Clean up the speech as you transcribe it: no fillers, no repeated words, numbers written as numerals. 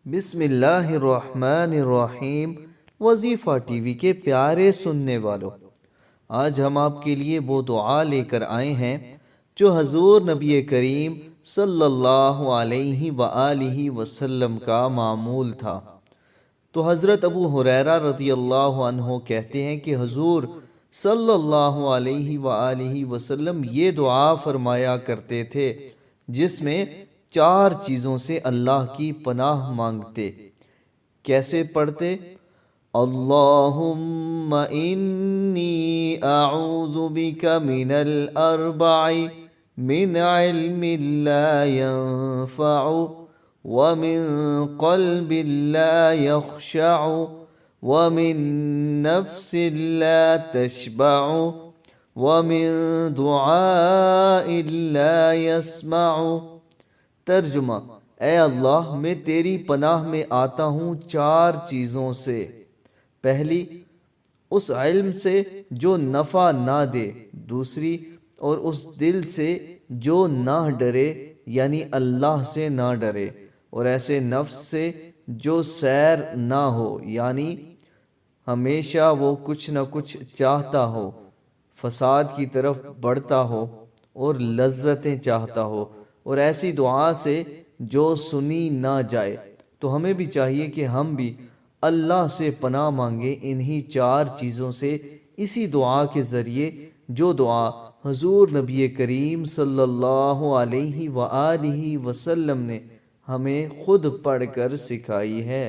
بسم اللہ الرحمن الرحیم۔ وظیفہ ٹی وی کے پیارے سننے والوں، آج ہم آپ کے لیے وہ دعا لے کر آئے ہیں جو حضور نبی کریم صلی اللہ علیہ وآلہ وسلم کا معمول تھا۔ تو حضرت ابو ہریرہ رضی اللہ عنہ کہتے ہیں کہ حضور صلی اللہ علیہ وآلہ وسلم یہ دعا فرمایا کرتے تھے جس میں 4 چیزوں سے اللہ کی پناہ مانگتے۔ کیسے پڑھتے؟ اللہم انی اعوذ بک من الاربع من علم لا ينفع ومن قلب لا يخشع ومن نفس لا تشبع ومن دعاء لا يسمع۔ ترجمہ: اے اللہ، میں تیری پناہ میں آتا ہوں 4 چیزوں سے۔ پہلی، اس علم سے جو نفع نہ دے۔ دوسری، اور اس دل سے جو نہ ڈرے، یعنی اللہ سے نہ ڈرے۔ اور ایسے نفس سے جو سیر نہ ہو، یعنی ہمیشہ وہ کچھ نہ کچھ چاہتا ہو، فساد کی طرف بڑھتا ہو اور لذتیں چاہتا ہو۔ اور ایسی دعا سے جو سنی نہ جائے۔ تو ہمیں بھی چاہیے کہ ہم بھی اللہ سے پناہ مانگیں انہی 4 چیزوں سے، اسی دعا کے ذریعے جو دعا حضور نبی کریم صلی اللہ علیہ وآلہ وسلم نے ہمیں خود پڑھ کر سکھائی ہے۔